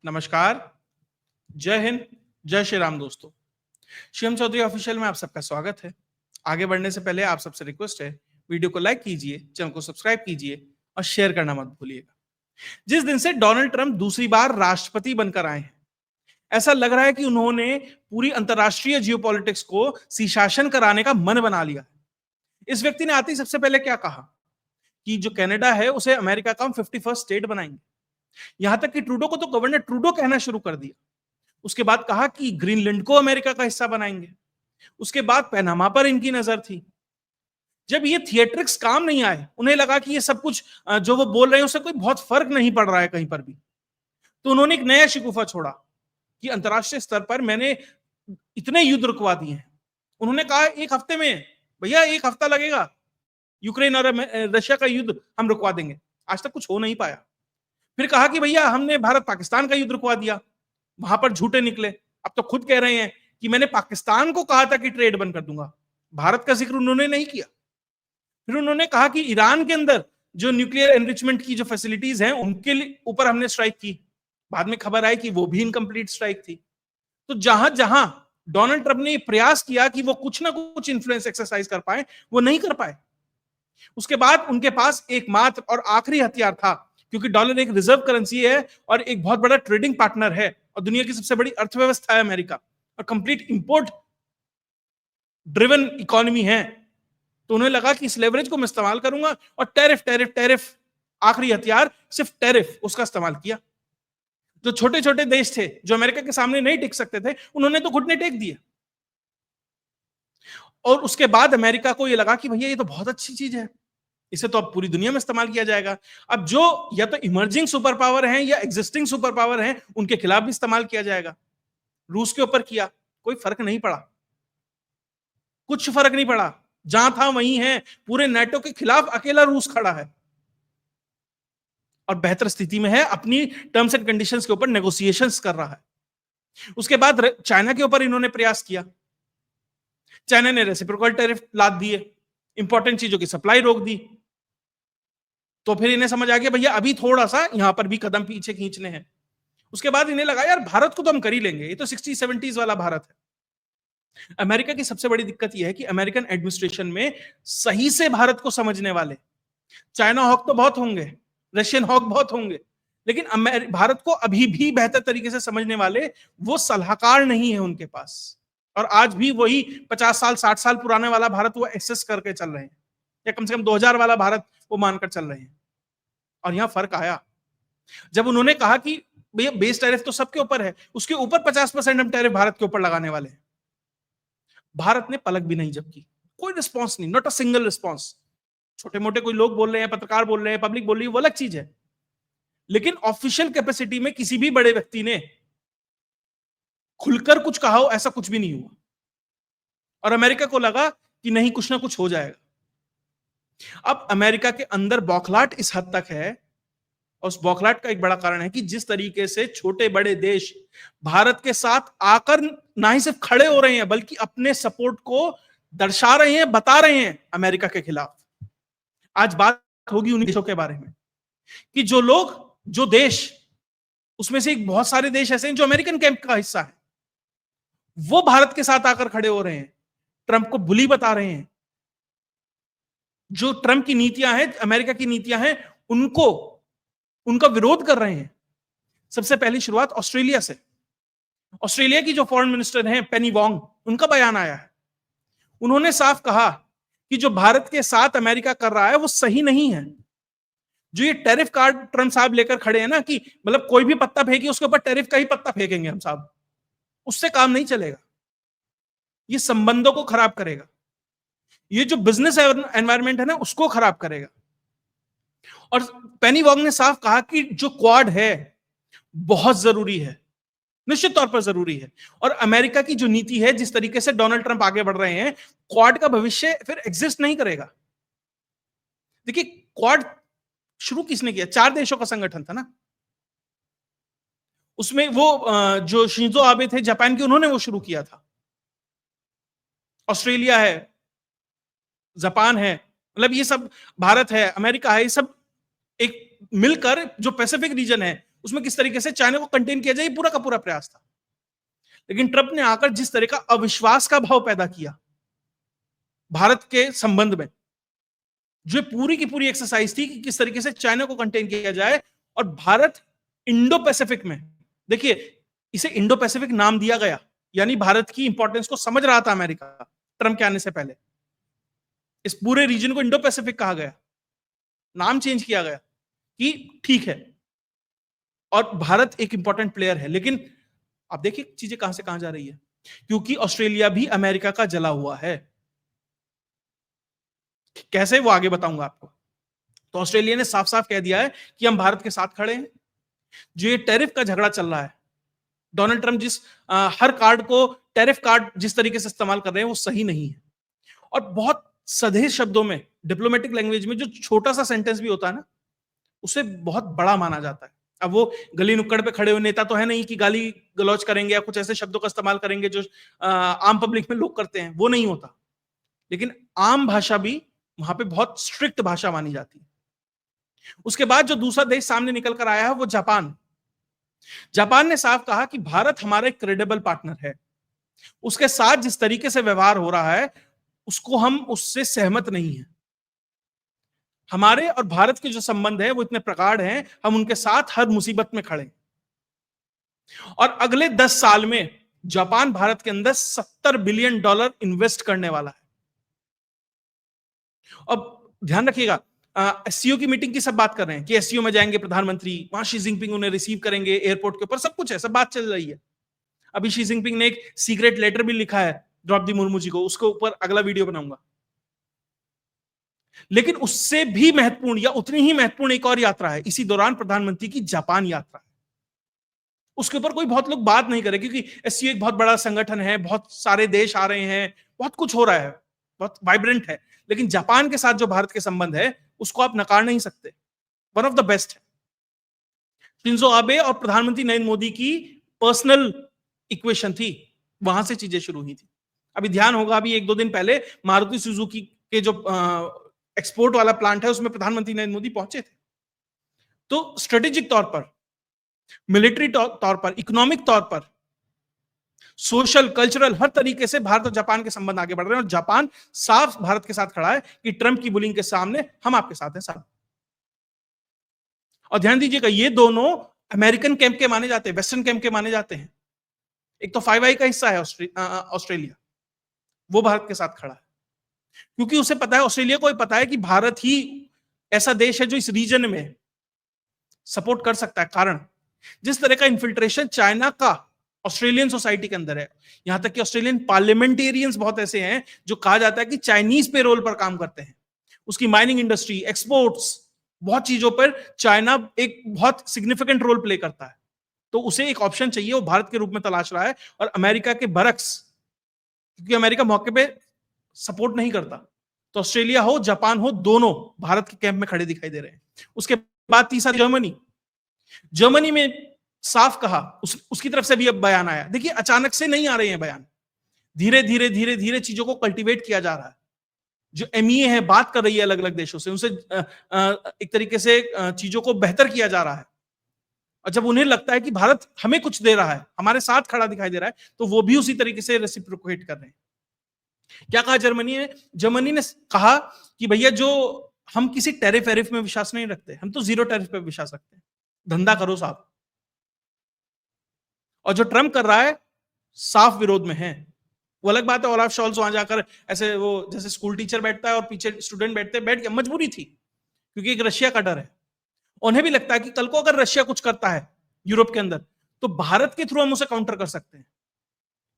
नमस्कार, जय हिंद, जय श्री राम दोस्तों। शिवम चौधरी ऑफिशियल में आप सबका स्वागत है। आगे बढ़ने से पहले आप सबसे रिक्वेस्ट है, वीडियो को लाइक कीजिए, चैनल को सब्सक्राइब कीजिए और शेयर करना मत भूलिएगा। जिस दिन से डोनाल्ड ट्रंप दूसरी बार राष्ट्रपति बनकर आए हैं, ऐसा लग रहा है कि उन्होंने पूरी अंतरराष्ट्रीय जियोपॉलिटिक्स को शीशासन कराने का मन बना लिया। इस व्यक्ति ने आते ही सबसे पहले क्या कहा कि जो कनाडा है उसे अमेरिका का 51st स्टेट बनाएंगे। यहां तक कि ट्रूडो को तो गवर्नर ट्रूडो कहना शुरू कर दिया। उसके बाद कहा कि ग्रीनलैंड को अमेरिका का हिस्सा बनाएंगे। उसके बाद पनामा पर इनकी नजर थी। जब ये थिएट्रिक्स काम नहीं आए, उन्हें लगा कि ये सब कुछ जो वो बोल रहे हैं उससे कोई बहुत फर्क नहीं पड़ रहा है कहीं पर भी, तो उन्होंने एक नया शिकूफा छोड़ा कि अंतरराष्ट्रीय स्तर पर मैंने इतने युद्ध रुकवा दिए हैं। उन्होंने कहा एक हफ्ते में, भैया एक हफ्ता लगेगा, यूक्रेन और रशिया का युद्ध हम रुकवा देंगे। आज तक कुछ हो नहीं पाया। फिर कहा कि भैया हमने भारत पाकिस्तान का युद्ध रुकवा दिया, वहां पर झूठे निकले। अब तो खुद कह रहे हैं कि मैंने पाकिस्तान को कहा था कि ट्रेड बंद कर दूंगा, भारत का जिक्र उन्होंने नहीं किया। फिर उन्होंने कहा कि ईरान के अंदर जो न्यूक्लियर एनरिचमेंट की जो फैसिलिटीज हैं उनके ऊपर हमने स्ट्राइक की। बाद में खबर आई कि वो भी इनकम्प्लीट स्ट्राइक थी। तो जहां जहां डोनाल्ड ट्रंप ने प्रयास किया कि वो कुछ ना कुछ इंफ्लुएंस एक्सरसाइज कर पाए, वो नहीं कर पाए। उसके बाद उनके पास एकमात्र और आखिरी हथियार था, क्योंकि डॉलर एक रिजर्व करेंसी है और एक बहुत बड़ा ट्रेडिंग पार्टनर है और दुनिया की सबसे बड़ी अर्थव्यवस्था है अमेरिका, और कंप्लीट इंपोर्ट ड्रिवन इकोनॉमी है। तो उन्हें लगा कि इस लेवरेज को मैं इस्तेमाल करूंगा और टैरिफ टैरिफ टैरिफ, आखिरी हथियार सिर्फ टैरिफ, उसका इस्तेमाल किया। जो छोटे छोटे देश थे जो अमेरिका के सामने नहीं टिक सकते थे, उन्होंने तो घुटने टेक दिए। और उसके बाद अमेरिका को यह लगा कि भैया ये तो बहुत अच्छी चीज है, इसे तो अब पूरी दुनिया में इस्तेमाल किया जाएगा। अब जो या तो इमर्जिंग सुपर पावर हैं या एग्जिस्टिंग सुपर पावर हैं, उनके खिलाफ भी इस्तेमाल किया जाएगा। रूस के ऊपर किया, कोई फर्क नहीं पड़ा, कुछ फर्क नहीं पड़ा। जहां था वहीं है, पूरे नाटो के खिलाफ अकेला रूस खड़ा है और बेहतर स्थिति में है, अपनी टर्म्स एंड कंडीशंस के ऊपर नेगोशिएशंस कर रहा है। उसके बाद चाइना के ऊपर इन्होंने प्रयास किया। चाइना ने रेसिप्रोकल टैरिफ लाद दिए, इंपॉर्टेंट चीजों की सप्लाई रोक दी। तो फिर इन्हें समझ आ गया भैया अभी थोड़ा सा यहां पर भी कदम पीछे खींचने हैं। उसके बाद इन्हें लगा यार भारत को तो हम कर ही लेंगे, ये तो 60-70s वाला भारत है। अमेरिका की सबसे बड़ी दिक्कत यह है कि अमेरिकन एडमिनिस्ट्रेशन में सही से भारत को समझने वाले, चाइना हॉक तो बहुत होंगे, रशियन हॉक बहुत होंगे, लेकिन भारत को अभी भी बेहतर तरीके से समझने वाले वो सलाहकार नहीं है उनके पास। और आज भी वही 50 साल 60 साल पुराने वाला भारत वो एक्सेस करके चल रहे हैं, या कम से कम 2000 वाला भारत वो मानकर चल रहे हैं। और यहां फर्क आया जब उन्होंने कहा कि भैया बेस टैरिफ तो सबके ऊपर है, उसके ऊपर 50% हम टैरिफ भारत के ऊपर लगाने वाले हैं। भारत ने पलक भी नहीं झपकी, कोई रिस्पॉन्स नहीं, नॉट अ सिंगल रिस्पॉन्स। छोटे मोटे कोई लोग बोल रहे हैं, पत्रकार बोल रहे हैं, पब्लिक बोल रही है, वो अलग चीज है, लेकिन ऑफिशियल कैपेसिटी में किसी भी बड़े व्यक्ति ने खुलकर कुछ कहा हो ऐसा कुछ भी नहीं हुआ। और अमेरिका को लगा कि नहीं, कुछ ना कुछ हो जाएगा। अब अमेरिका के अंदर बौखलाहट इस हद तक है, और उस बौखलाहट का एक बड़ा कारण है कि जिस तरीके से छोटे बड़े देश भारत के साथ आकर ना ही सिर्फ खड़े हो रहे हैं, बल्कि अपने सपोर्ट को दर्शा रहे हैं, बता रहे हैं अमेरिका के खिलाफ। आज बात होगी उन देशों के बारे में कि जो लोग, जो देश, उसमें से एक बहुत सारे देश ऐसे हैं जो अमेरिकन कैंप का हिस्सा है, वो भारत के साथ आकर खड़े हो रहे हैं, ट्रंप को बुली बता रहे हैं। जो ट्रंप की नीतियां हैं, अमेरिका की नीतियां हैं, उनको, उनका विरोध कर रहे हैं। सबसे पहली शुरुआत ऑस्ट्रेलिया से। ऑस्ट्रेलिया की जो फॉरेन मिनिस्टर हैं पेनी वोंग, उनका बयान आया है। उन्होंने साफ कहा कि जो भारत के साथ अमेरिका कर रहा है वो सही नहीं है। जो ये टैरिफ कार्ड ट्रंप साहब लेकर खड़े हैं ना, कि मतलब कोई भी पत्ता फेंके उसके ऊपर टैरिफ का ही पत्ता फेंकेंगे हम साहब, उससे काम नहीं चलेगा। ये संबंधों को खराब करेगा, ये जो बिजनेस एनवायरनमेंट है ना उसको खराब करेगा। और पेनी वोंग ने साफ कहा कि जो क्वाड है बहुत जरूरी है, निश्चित तौर पर जरूरी है। और अमेरिका की जो नीति है, जिस तरीके से डोनाल्ड ट्रंप आगे बढ़ रहे हैं, क्वाड का भविष्य फिर एग्जिस्ट नहीं करेगा। देखिए क्वाड शुरू किसने किया? 4 देशों का संगठन था ना, उसमें वो जो शिंजो आबे थे जापान के, उन्होंने वो शुरू किया था। ऑस्ट्रेलिया है, जापान है, मतलब ये सब, भारत है, अमेरिका है, ये सब एक मिलकर जो पैसिफिक रीजन है उसमें किस तरीके से चाइना को कंटेन किया जाए, पूरा का पूरा प्रयास था। लेकिन ट्रंप ने आकर जिस तरह का अविश्वास का भाव पैदा किया भारत के संबंध में, जो पूरी की पूरी एक्सरसाइज थी कि किस तरीके से चाइना को कंटेन किया जाए, और भारत इंडो पैसिफिक में, देखिए इसे इंडो पैसिफिक नाम दिया गया, यानी भारत की इंपॉर्टेंस को समझ रहा था अमेरिका ट्रंप के आने से पहले। इस पूरे रीजन को इंडो पैसिफिक कहा गया, नाम चेंज किया गया कि ठीक है, और भारत एक इंपॉर्टेंट प्लेयर है। लेकिन आप देखिए चीजें कहां से कहां जा रही है, क्योंकि ऑस्ट्रेलिया भी अमेरिका का जला हुआ है। कैसे, वो आगे बताऊंगा आपको। तो ऑस्ट्रेलिया ने साफ साफ कह दिया है कि हम भारत के साथ खड़े हैं। जो ये टैरिफ का झगड़ा चल रहा है, डोनाल्ड ट्रंप जिस हर कार्ड को टैरिफ कार्ड जिस तरीके से इस्तेमाल कर रहे हैं, वो सही नहीं है। और बहुत सधे शब्दों में, डिप्लोमेटिक लैंग्वेज में, जो छोटा सा सेंटेंस भी होता है ना, उसे बहुत बड़ा माना जाता है। अब वो गली नुक्कड़ पे खड़े हुए नेता तो है नहीं कि गाली गलौज करेंगे या कुछ ऐसे शब्दों का इस्तेमाल करेंगे जो आम पब्लिक में लोग करते हैं, वो नहीं होता। लेकिन आम भाषा भी वहां पे बहुत स्ट्रिक्ट भाषा मानी जाती है। उसके बाद जो दूसरा देश सामने निकल कर आया है वो जापान। जापान ने साफ कहा कि भारत हमारा एक क्रेडिबल पार्टनर है, उसके साथ जिस तरीके से व्यवहार हो रहा है उसको हम उससे सहमत नहीं है। हमारे और भारत के जो संबंध है वो इतने प्रगाढ़ हैं, हम उनके साथ हर मुसीबत में खड़े। और अगले 10 साल में जापान भारत के अंदर $70 बिलियन इन्वेस्ट करने वाला है। अब ध्यान रखिएगा, एससीओ की मीटिंग की सब बात कर रहे हैं कि एससीओ में जाएंगे प्रधानमंत्री, वहां शी जिनपिंग उन्हें रिसीव करेंगे एयरपोर्ट के ऊपर, सब कुछ है, सब बात चल रही है। अभी शी जिनपिंग ने एक सीक्रेट लेटर भी लिखा है द्रौपदी मुर्मू जी को, उसके ऊपर अगला वीडियो बनाऊंगा। लेकिन उससे भी महत्वपूर्ण या उतनी ही महत्वपूर्ण एक और यात्रा है इसी दौरान, प्रधानमंत्री की जापान यात्रा है। उसके ऊपर कोई बहुत लोग बात नहीं करे, क्योंकि एससीओ एक बहुत बड़ा संगठन है, बहुत सारे देश आ रहे हैं, बहुत कुछ हो रहा है, बहुत वाइब्रेंट है। लेकिन जापान के साथ जो भारत के संबंध है उसको आप नकार नहीं सकते, वन ऑफ द बेस्ट है। शिंजो आबे और प्रधानमंत्री नरेंद्र मोदी की पर्सनल इक्वेशन थी, वहां से चीजें शुरू हुई थी। अभी ध्यान होगा, अभी 1-2 दिन पहले मारुति सुजुकी के जो एक्सपोर्ट वाला प्लांट है उसमें प्रधानमंत्री नरेंद्र मोदी पहुंचे थे। तो स्ट्रेटेजिक तौर पर, मिलिट्री तौर पर, इकोनॉमिक तौर पर, सोशल, कल्चरल, हर तरीके से भारत और जापान के संबंध आगे बढ़ रहे हैं। और जापान साफ भारत के साथ खड़ा है कि ट्रंप की बुलिंग के सामने हम आपके साथ हैं साहब। और ध्यान दीजिएगा, ये दोनों अमेरिकन कैंप के माने जाते हैं, वेस्टर्न कैंप के माने जाते हैं। एक तो 5 आई का हिस्सा है ऑस्ट्रेलिया, वो भारत के साथ खड़ा है, क्योंकि उसे पता है, ऑस्ट्रेलिया को पता है कि भारत ही ऐसा देश है जो इस रीजन में सपोर्ट कर सकता है। कारण, जिस तरह का इन्फिल्ट्रेशन चाइना का ऑस्ट्रेलियन सोसाइटी के अंदर है, यहां तक कि ऑस्ट्रेलियन पार्लियामेंटेरियंस बहुत ऐसे हैं जो कहा जाता है कि चाइनीज पे रोल पर काम करते हैं। उसकी माइनिंग इंडस्ट्री, एक्सपोर्ट्स, बहुत चीजों पर चाइना एक बहुत सिग्निफिकेंट रोल प्ले करता है। तो उसे एक ऑप्शन चाहिए, वो भारत के रूप में तलाश रहा है। और अमेरिका के बरक्स, क्योंकि अमेरिका मौके पे सपोर्ट नहीं करता, तो ऑस्ट्रेलिया हो, जापान हो, दोनों भारत के कैंप में खड़े दिखाई दे रहे हैं। उसके बाद तीसरा जर्मनी। जर्मनी में साफ कहा, उसकी तरफ से भी अब बयान आया। देखिए, अचानक से नहीं आ रहे हैं बयान, धीरे धीरे धीरे धीरे चीजों को कल्टीवेट किया जा रहा है। जो एमईए है, बात कर रही है अलग अलग देशों से, उनसे एक तरीके से चीजों को बेहतर किया जा रहा है। और जब उन्हें लगता है कि भारत हमें कुछ दे रहा है, हमारे साथ खड़ा दिखाई दे रहा है, तो वो भी उसी तरीके से रेसिप्रोकेट कर रहे हैं। क्या कहा जर्मनी ने? जर्मनी ने कहा कि भैया, जो हम किसी टैरिफ वैरिफ में विश्वास नहीं रखते, हम तो जीरो टैरिफ पे विश्वास रखते हैं, धंधा करो साहब। और जो ट्रम्प कर रहा है, साफ विरोध में है। वो अलग बात है, ओलाफ शॉल्ज वहां जाकर ऐसे वो जैसे स्कूल टीचर बैठता है और पीछे स्टूडेंट बैठते हैं, बैठ गया, मजबूरी थी, क्योंकि एक रशिया का डर है। उन्हें भी लगता है कि कल को अगर रशिया कुछ करता है यूरोप के अंदर, तो भारत के थ्रू हम उसे काउंटर कर सकते हैं,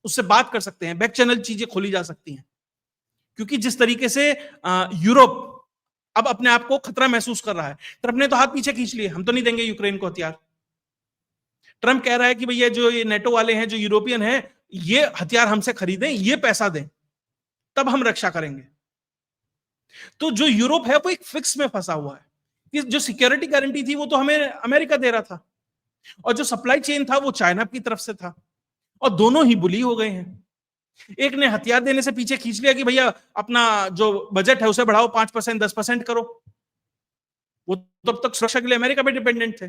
उससे बात कर सकते हैं, बैक चैनल चीजें खोली जा सकती हैं। क्योंकि जिस तरीके से यूरोप अब अपने आप को खतरा महसूस कर रहा है, ट्रंप ने तो हाथ पीछे खींच लिए, हम तो नहीं देंगे यूक्रेन को हथियार। ट्रंप कह रहा है कि भैया, जो ये नेटो वाले हैं, जो यूरोपियन हैं, ये हथियार हमसे खरीदें, ये पैसा दें, तब हम रक्षा करेंगे। तो जो यूरोप है वो एक फिक्स में फंसा हुआ है कि जो सिक्योरिटी गारंटी थी वो तो हमें अमेरिका दे रहा था, और जो सप्लाई चेन था वो चाइना की तरफ से था, और दोनों ही बुली हो गए हैं। एक ने हथियार देने से पीछे खींच लिया कि भैया, अपना जो बजट है उसे बढ़ाओ, 5%, 10% करो। वो तब तक सुरक्षा के लिए अमेरिका पे डिपेंडेंट थे।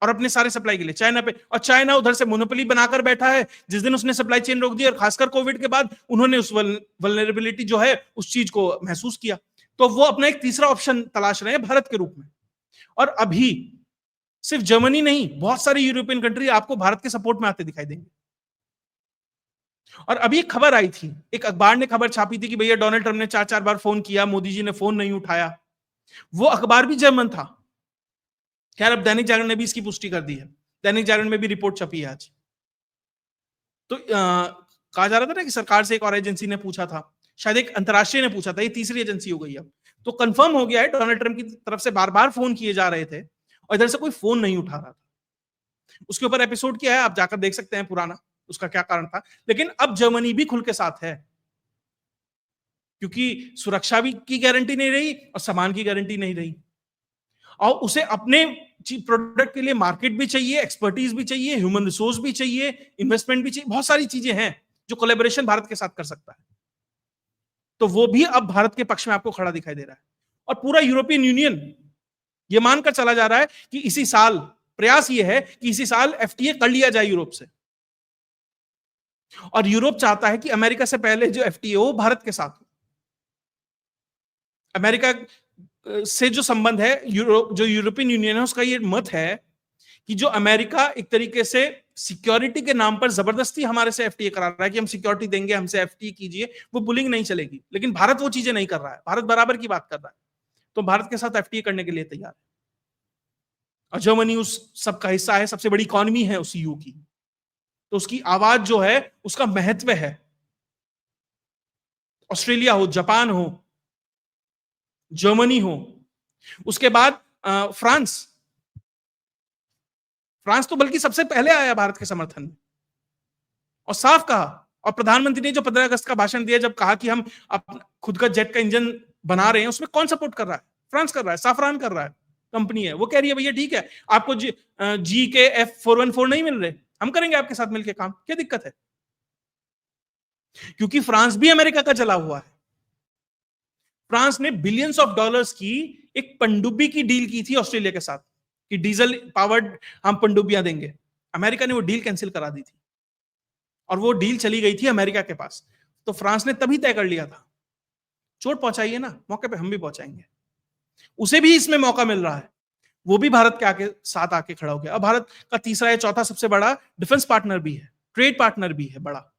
और अपने सारे सप्लाई के लिए चाइना पे, और चाइना उधर से मोनोपोली बनाकर बैठा है। जिस दिन उसने सप्लाई चेन रोक दी, और खासकर कोविड के बाद उन्होंने उस वल्नरेबिलिटी जो है उस चीज को महसूस किया, तो वो अपना एक तीसरा ऑप्शन तलाश रहे हैं भारत के रूप में। और अभी सिर्फ जर्मनी नहीं, बहुत सारी यूरोपियन कंट्री आपको भारत के सपोर्ट में आते दिखाई देंगे। और अभी एक खबर आई थी, एक अखबार ने खबर छापी थी कि भैया डोनाल्ड ट्रंप ने 4-4 बार फोन किया, मोदी जी ने फोन नहीं उठाया। वो अखबार भी जर्मन था। खैर, अब दैनिक जागरण ने भी इसकी पुष्टि कर दी है, दैनिक जागरण में भी रिपोर्ट छपी है आज। तो कहा जा रहा था ना कि सरकार से एक और एजेंसी ने पूछा था, शायद एक अंतरराष्ट्रीय ने पूछा था, ये तीसरी एजेंसी हो गई अब। तो कंफर्म हो गया है, डोनाल्ड ट्रंप की तरफ से बार बार फोन किए जा रहे थे और इधर से कोई फोन नहीं उठा रहा था। उसके ऊपर एपिसोड किया है, आप जाकर देख सकते हैं पुराना, उसका क्या कारण था। लेकिन अब जर्मनी भी खुल के साथ है, क्योंकि सुरक्षा भी की गारंटी नहीं रही और सामान की गारंटी नहीं रही, और उसे अपने प्रोडक्ट के लिए मार्केट भी चाहिए, एक्सपर्टीज भी चाहिए, ह्यूमन रिसोर्स भी चाहिए, इन्वेस्टमेंट भी चाहिए, बहुत सारी चीजें हैं जो कोलैबोरेशन भारत के साथ कर सकता है। तो वो भी अब भारत के पक्ष में आपको खड़ा दिखाई दे रहा है। और पूरा यूरोपियन यूनियन ये मानकर चला जा रहा है कि इसी साल, प्रयास ये है कि इसी साल एफटीए कर लिया जाए यूरोप से। और यूरोप चाहता है कि अमेरिका से पहले जो एफटीए हो भारत के साथ हो। अमेरिका से जो संबंध है, जो यूरोपियन यूनियन है, उसका ये मत है कि जो अमेरिका एक तरीके से सिक्योरिटी के नाम पर जबरदस्ती हमारे से एफटीए करा रहा है कि हम सिक्योरिटी देंगे, हमसे एफटीए कीजिए, वो बुलिंग नहीं चलेगी। लेकिन भारत वो चीजें नहीं कर रहा है, भारत बराबर की बात कर रहा है, तो भारत के साथ एफटीए करने के लिए तैयार है। और जर्मनी उस सबका हिस्सा है, सबसे बड़ी इकॉनमी है उस ईयू की, तो उसकी आवाज जो है उसका महत्व है। ऑस्ट्रेलिया हो, जापान हो, जर्मनी हो, उसके बाद फ्रांस तो बल्कि सबसे पहले आया भारत के समर्थन में, और साफ कहा। और प्रधानमंत्री ने जो 15 अगस्त का भाषण दिया, जब कहा कि हम खुद का जेट का इंजन बना रहे हैं, उसमें कौन सपोर्ट कर रहा है? फ्रांस कर रहा है, साफरान कर रहा है, कंपनी है। वो कह रही है भैया ठीक है, आपको जी के F414 नहीं मिल रहे, हम करेंगे आपके साथ मिलकर काम, क्या दिक्कत है? क्योंकि फ्रांस भी अमेरिका का चला हुआ है। फ्रांस ने बिलियंस ऑफ डॉलर्स की एक पनडुब्बी की डील की थी ऑस्ट्रेलिया के साथ कि डीजल पावर्ड हम पनडुब्बियां देंगे। अमेरिका ने वो डील कैंसिल करा दी थी, और वो डील चली गई थी अमेरिका के पास। तो फ्रांस ने तभी तय कर लिया था, चोट पहुंचाइए ना, मौके पे हम भी पहुंचाएंगे। उसे भी इसमें मौका मिल रहा है, वो भी भारत के आके साथ आके खड़ा हो गया। अब भारत का तीसरा या चौथा सबसे बड़ा डिफेंस पार्टनर भी है, ट्रेड पार्टनर भी है बड़ा।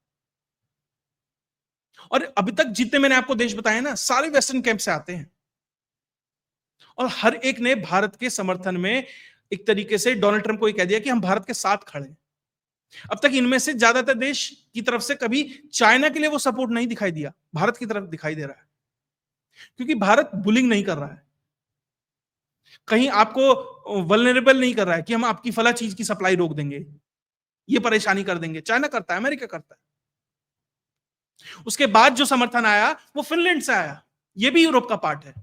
और अभी तक जितने मैंने आपको देश बताए ना, सारे वेस्टर्न कैंप से आते हैं, और हर एक ने भारत के समर्थन में एक तरीके से डोनाल्ड ट्रंप को कह दिया कि हम भारत के साथ खड़े हैं। अब तक इनमें से ज्यादातर देश की तरफ से कभी चाइना के लिए वो सपोर्ट नहीं दिखाई दिया, भारत की तरफ दिखाई दे रहा है, क्योंकि भारत बुलिंग नहीं कर रहा है, कहीं आपको वल्नरेबल नहीं कर रहा है कि हम आपकी फला चीज की सप्लाई रोक देंगे, ये परेशानी कर देंगे। चाइना करता है, अमेरिका करता है। उसके बाद जो समर्थन आया वो फिनलैंड से आया, ये भी यूरोप का पार्ट है।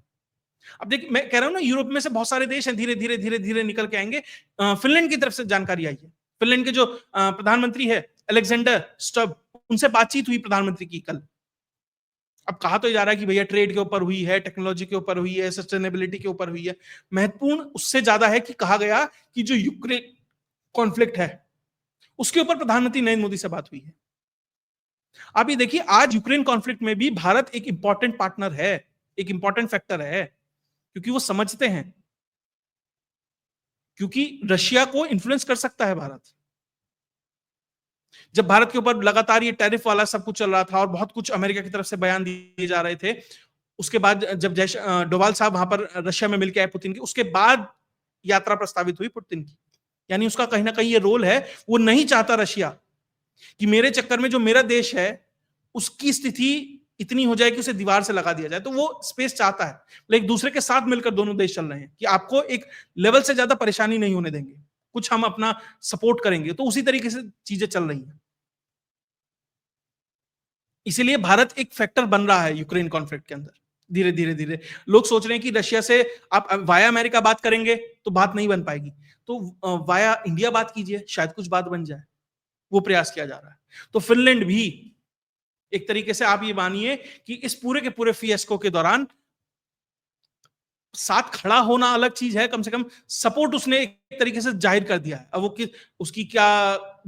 अब देखिए, मैं कह रहा हूं ना, यूरोप में से बहुत सारे देश हैं, धीरे धीरे धीरे धीरे निकल के आएंगे। फिनलैंड की तरफ से जानकारी आई है, फिनलैंड के जो प्रधानमंत्री है अलेक्जेंडर स्टब, उनसे बातचीत हुई प्रधानमंत्री की कल। अब कहा तो जा रहा है कि भैया ट्रेड के ऊपर हुई है, टेक्नोलॉजी के ऊपर हुई है, सस्टेनेबिलिटी के ऊपर हुई है। महत्वपूर्ण उससे ज्यादा है कि कहा गया कि जो यूक्रेन कॉन्फ्लिक्ट है उसके ऊपर प्रधानमंत्री नरेंद्र मोदी से बात हुई है। आप ये देखिए, आज यूक्रेन कॉन्फ्लिक्ट में भी भारत एक इंपॉर्टेंट पार्टनर है, एक इंपॉर्टेंट फैक्टर है, क्योंकि वो समझते हैं, क्योंकि रशिया को इन्फ्लुएंस कर सकता है भारत। जब भारत के ऊपर लगातार ये टैरिफ वाला सब कुछ चल रहा था और बहुत कुछ अमेरिका की तरफ से बयान दिए जा रहे थे, उसके बाद जब डोवाल साहब वहां पर रशिया में मिलकर आए पुतिन की, उसके बाद यात्रा प्रस्तावित हुई पुतिन की। यानी उसका कहीं ना कहीं ये रोल है, वो नहीं चाहता रशिया कि मेरे चक्कर में जो मेरा देश है उसकी स्थिति इतनी हो जाए कि उसे दीवार से लगा दिया जाए। तो वो स्पेस चाहता है, लेकिन दूसरे के साथ मिलकर दोनों देश चल रहे हैं कि आपको एक लेवल से ज्यादा परेशानी नहीं होने देंगे, कुछ हम अपना सपोर्ट करेंगे। तो उसी तरीके से चीजें चल रही हैं। इसीलिए भारत एक फैक्टर बन रहा है यूक्रेन कॉन्फ्लिक्ट के अंदर। धीरे धीरे धीरे लोग सोच रहे हैं कि रशिया से आप वाया अमेरिका बात करेंगे तो बात नहीं बन पाएगी, तो वाया इंडिया बात कीजिए, शायद कुछ बात बन जाए। वो प्रयास किया जा रहा है। तो फिनलैंड भी एक तरीके से आप ये मानिए कि इस पूरे के पूरे फिएस्को के दौरान साथ खड़ा होना अलग चीज है, कम से कम सपोर्ट उसने एक तरीके से जाहिर कर दिया है। अब वो उसकी क्या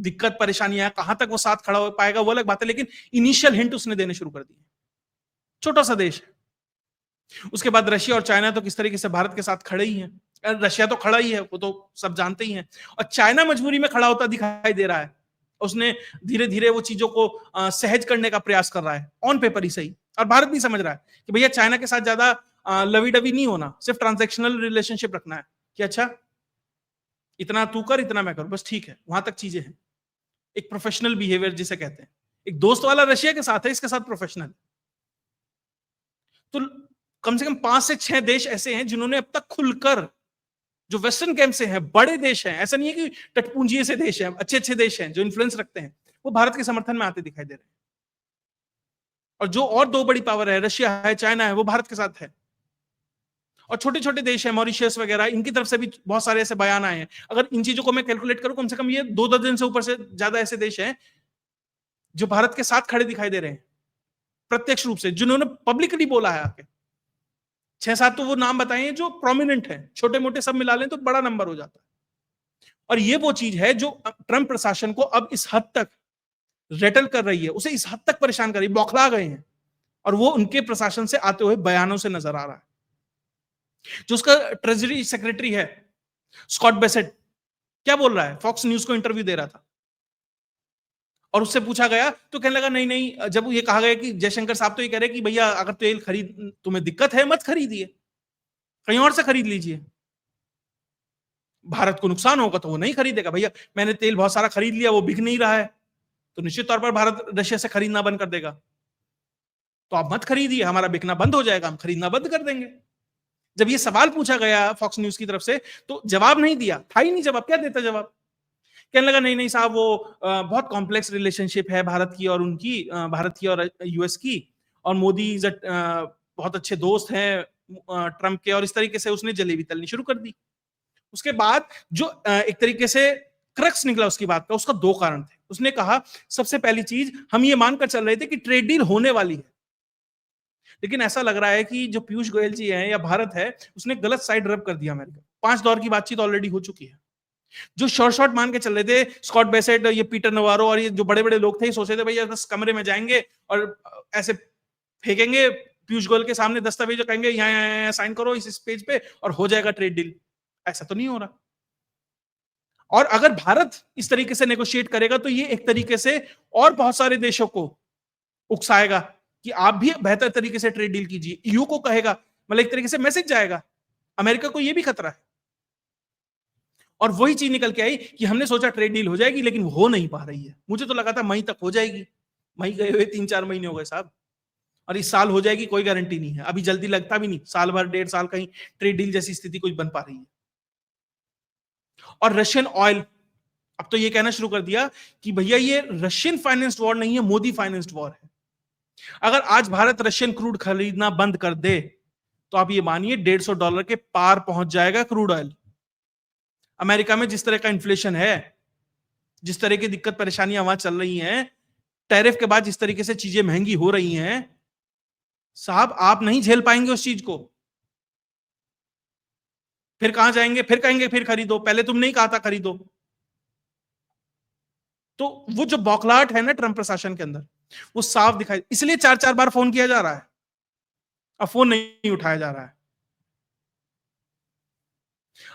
दिक्कत परेशानियां, कहां तक वो साथ खड़ा हो पाएगा वो अलग बात है, लेकिन इनिशियल हिंट उसने देने शुरू कर दिए। छोटा सा देश है। उसके बाद रशिया और चाइना तो किस तरीके से भारत के साथ खड़े ही हैं। रशिया तो खड़ा ही है, वो तो सब जानते ही हैं, और चाइना मजबूरी में खड़ा होता दिखाई दे रहा है। उसने धीरे धीरे वो चीजों को सहज करने का प्रयास कर रहा है, ऑन पेपर ही सही। और भारत भी समझ रहा है कि भैया चाइना के साथ ज्यादा लवी डवी नहीं होना, सिर्फ ट्रांजेक्शनल रिलेशनशिप रखना है कि अच्छा इतना तू कर इतना मैं करूं, बस ठीक है, वहां तक चीजें हैं। एक प्रोफेशनल बिहेवियर जिसे कहते हैं। एक दोस्त वाला रशिया के साथ है, इसके साथ प्रोफेशनल। तो कम से कम 5 से 6 देश ऐसे हैं जिन्होंने अब तक खुलकर, जो वेस्टर्न कैंप से हैं, बड़े देश हैं, ऐसा नहीं है कि टटपूंजी से देश हैं, अच्छे अच्छे देश हैं जो इन्फ्लुएंस रखते हैं, वो भारत के समर्थन में आते दिखाई दे रहे हैं। और जो और दो बड़ी पावर है, रशिया है, चाइना है, वो भारत के साथ है। और छोटे छोटे देश हैं, मॉरिशियस वगैरह, इनकी तरफ से भी बहुत सारे ऐसे बयान आए हैं। अगर इन चीजों को मैं कैलकुलेट करूं, कम से कम ये 2 दर्जन से ऊपर से ज्यादा ऐसे देश हैं जो भारत के साथ खड़े दिखाई दे रहे हैं, प्रत्यक्ष रूप से, जिन्होंने पब्लिकली बोला है आके। 6-7 तो वो नाम बताए जो प्रोमिनेंट है, छोटे मोटे सब मिला लें तो बड़ा नंबर हो जाता है। और ये वो चीज है जो ट्रंप प्रशासन को अब इस हद तक रेटल कर रही है, उसे इस हद तक परेशान कर रही है, बौखला गए हैं। और वो उनके प्रशासन से आते हुए बयानों से नजर आ रहा है। जो उसका ट्रेजरी सेक्रेटरी है स्कॉट बेसेट, क्या बोल रहा है, फॉक्स न्यूज को इंटरव्यू दे रहा था और उससे पूछा गया तो कहने लगा नहीं नहीं, जब ये कहा गया कि जयशंकर साहब तो ये कह रहे कि भैया अगर तेल खरीद तुम्हें दिक्कत है मत खरीदिए, कहीं और से खरीद लीजिए, भारत को नुकसान होगा तो वो नहीं खरीदेगा। भैया मैंने तेल बहुत सारा खरीद लिया, वो बिक नहीं रहा है, तो निश्चित तौर पर भारत रशिया से खरीदना बंद कर देगा। तो आप मत खरीदिए, हमारा बिकना बंद हो जाएगा, हम खरीदना बंद कर देंगे। जब ये सवाल पूछा गया फॉक्स न्यूज की तरफ से तो जवाब नहीं दिया, था ही नहीं जवाब, क्या देता जवाब। कहने लगा नहीं नहीं साहब, वो बहुत कॉम्प्लेक्स रिलेशनशिप है भारत की और उनकी, भारत की और यूएस की, और मोदी बहुत अच्छे दोस्त हैं ट्रंप के, और इस तरीके से उसने जलेबी तलनी शुरू कर दी। उसके बाद जो एक तरीके से क्रक्स निकला उसकी बात का, उसका 2 कारण थे। उसने कहा सबसे पहली चीज, हम ये मानकर चल रहे थे कि ट्रेड डील होने वाली है, लेकिन ऐसा लग रहा है कि जो पीयूष गोयल जी हैं या भारत है, उसने गलत साइड रब कर दिया अमेरिका। 5 दौर की बातचीत ऑलरेडी हो चुकी है। जो शॉर्ट शॉर्ट मान के चल रहे थे, स्कॉट बेसेट, ये पीटर नवारो और ये जो बड़े बड़े लोग थे, सोच रहे थे भैया बस कमरे में जाएंगे और ऐसे फेंकेंगे पीयूष गोयल के सामने दस्तावेज, कहेंगे यहाँ साइन करो इस पेज पे और हो जाएगा ट्रेड डील। ऐसा तो नहीं हो रहा। और अगर भारत इस तरीके से नेगोशिएट करेगा तो ये एक तरीके से और बहुत सारे देशों को उकसाएगा कि आप भी बेहतर तरीके से ट्रेड डील कीजिए। ईयू को कहेगा, मतलब एक तरीके से मैसेज जाएगा। अमेरिका को यह भी खतरा है। और वही चीज निकल के आई कि हमने सोचा ट्रेड डील हो जाएगी, लेकिन हो नहीं पा रही है। मुझे तो लगा था मई तक हो जाएगी, मई गए हुए 3-4 महीने हो गए साहब, और इस साल हो जाएगी कोई गारंटी नहीं है। अभी जल्दी लगता भी नहीं, साल भर 1.5 साल कहीं ट्रेड डील जैसी स्थिति कुछ बन पा रही है। और रशियन ऑयल अब तो ये कहना शुरू कर दिया कि भैया ये रशियन फाइनेंस्ड वॉर नहीं है, मोदी फाइनेंस्ड वॉर है। अगर आज भारत रशियन क्रूड खरीदना बंद कर दे तो आप ये मानिए $150 के पार पहुंच जाएगा क्रूड ऑयल। अमेरिका में जिस तरह का इन्फ्लेशन है, जिस तरह की दिक्कत परेशानियां वहां चल रही हैं, टैरिफ के बाद जिस तरीके से चीजें महंगी हो रही हैं, साहब आप नहीं झेल पाएंगे उस चीज को। फिर कहां जाएंगे, फिर कहेंगे फिर खरीदो, पहले तुमने ही कहा था खरीदो। तो वो जो बौखलाहट है ना ट्रंप प्रशासन के अंदर, वो साफ दिखाई, इसलिए 4-4 बार फोन किया जा रहा है, अब फोन नहीं उठाया जा रहा है।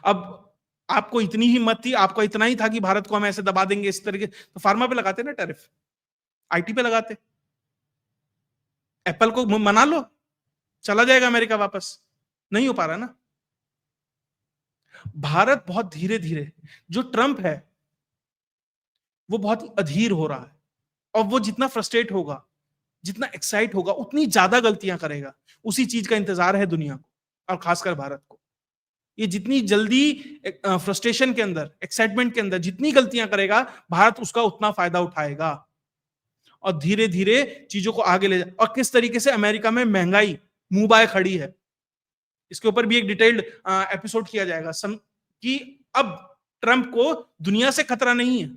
अब आपको इतनी हिम्मत थी, आपको इतना ही था कि भारत को हम ऐसे दबा देंगे इस तरीके, तो फार्मा पे लगाते ना टैरिफ, आईटी पे लगाते, एप्पल को मना लो, चला जाएगा अमेरिका वापस। नहीं हो पा रहा ना। भारत बहुत धीरे धीरे, जो ट्रंप है वो बहुत अधीर हो रहा है, और वो जितना फ्रस्ट्रेट होगा, जितना एक्साइट होगा, उतनी ज्यादा गलतियां करेगा। उसी चीज का इंतजार है दुनिया को और खासकर भारत को। ये जितनी जल्दी फ्रस्ट्रेशन के अंदर, एक्साइटमेंट के अंदर जितनी गलतियां करेगा, भारत उसका उतना फायदा उठाएगा और धीरे धीरे चीजों को आगे ले जाए। और किस तरीके से अमेरिका में महंगाई मुंह बाय खड़ी है, इसके ऊपर भी एक डिटेल्ड एपिसोड किया जाएगा कि अब ट्रंप को दुनिया से खतरा नहीं है,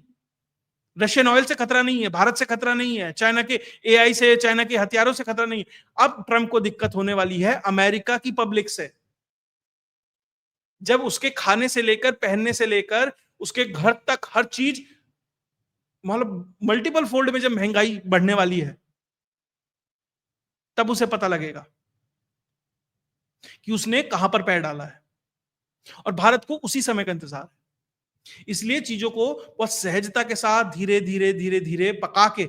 रशियन ऑयल से खतरा नहीं है, भारत से खतरा नहीं है, चाइना के एआई से, चाइना के हथियारों से खतरा नहीं है। अब ट्रंप को दिक्कत होने वाली है अमेरिका की पब्लिक से। जब उसके खाने से लेकर, पहनने से लेकर, उसके घर तक हर चीज मतलब मल्टीपल फोल्ड में जब महंगाई बढ़ने वाली है, तब उसे पता लगेगा कि उसने कहां पर पैर डाला है। और भारत को उसी समय का इंतजार है। इसलिए चीजों को बहुत सहजता के साथ धीरे धीरे धीरे धीरे पका के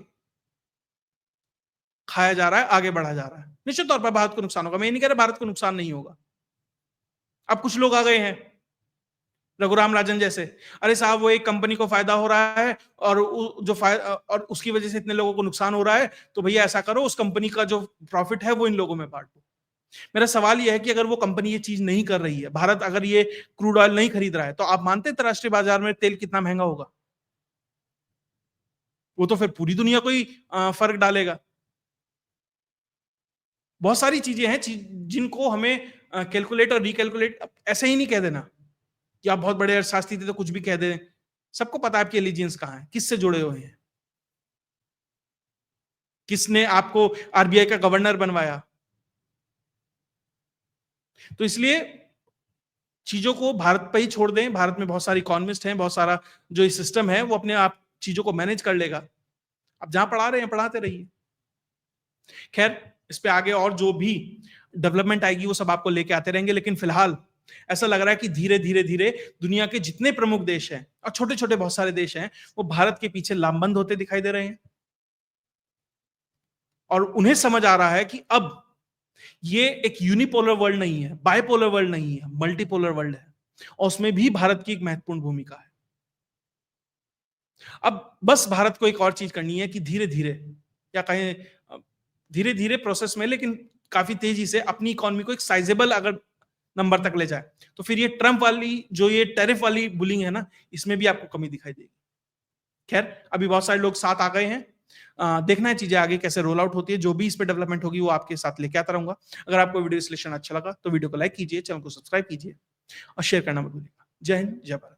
खाया जा रहा है, आगे बढ़ा जा रहा है। निश्चित तौर पर भारत को नुकसान होगा, मैं ये नहीं कह रहा भारत को नुकसान नहीं होगा। अब कुछ लोग आ गए हैं, रघुराम राजन जैसे, अरे साहब वो एक कंपनी को फायदा हो रहा है और जो फायदा और उसकी वजह से इतने लोगों को नुकसान हो रहा है, तो भैया ऐसा करो उस कंपनी का जो प्रॉफिट है वो इन लोगों में बांट दो। मेरा सवाल यह है कि अगर वो कंपनी ये चीज नहीं कर रही है, भारत अगर ये क्रूड ऑयल नहीं खरीद रहा है, तो आप मानते हैं अंतरराष्ट्रीय बाजार में तेल कितना महंगा होगा? वो तो फिर पूरी दुनिया को ही फर्क डालेगा। बहुत सारी चीजें हैं जिनको हमें कैलकुलेट और रिकैलकुलेट ऐसे ही नहीं कह देना कि आप बहुत बड़े अर्थशास्त्री थे तो कुछ भी कह दें। सबको पता है आपकी एलिजियंस कहां है, किससे जुड़े हुए हैं, किसने आपको आरबीआई का गवर्नर बनवाया। तो इसलिए चीजों को भारत पे ही छोड़ दें। भारत में बहुत सारे इकोनॉमिस्ट हैं, बहुत सारा जो ये सिस्टम है वो अपने आप चीजों को मैनेज कर लेगा। आप जहां पढ़ा रहे हैं पढ़ाते रहिए। खैर, इस पे आगे और जो भी डेवलपमेंट आएगी वो सब आपको लेके आते रहेंगे, लेकिन फिलहाल ऐसा लग रहा है कि धीरे धीरे धीरे दुनिया के जितने प्रमुख देश हैं और छोटे छोटे बहुत सारे देश हैं, वो भारत के पीछे लामबंद होते दिखाई दे रहे हैं। और उन्हें समझ आ रहा है कि अब ये एक यूनिपोलर वर्ल्ड नहीं है, बाइपोलर वर्ल्ड नहीं है, मल्टीपोलर वर्ल्ड है, और उसमें भी भारत की एक महत्वपूर्ण भूमिका है। अब बस भारत को एक और चीज करनी है कि धीरे धीरे, या कहें धीरे धीरे प्रोसेस में, लेकिन काफी तेजी से अपनी इकोनॉमी को एक साइजेबल अगर नंबर तक ले जाए, तो फिर ये ट्रंप वाली जो ये टैरिफ वाली बुलिंग है ना, इसमें भी आपको कमी दिखाई देगी। खैर, अभी बहुत सारे लोग साथ आ गए हैं। देखना है चीजें आगे कैसे रोल आउट होती है। जो भी इस पे डेवलपमेंट होगी वो आपके साथ लेके आता रहूंगा। अगर आपको वीडियो विश्लेषण अच्छा लगा तो वीडियो को लाइक कीजिए, चैनल को सब्सक्राइब कीजिए और शेयर करना मत भूलिएगा। जय हिंद, जय भारत।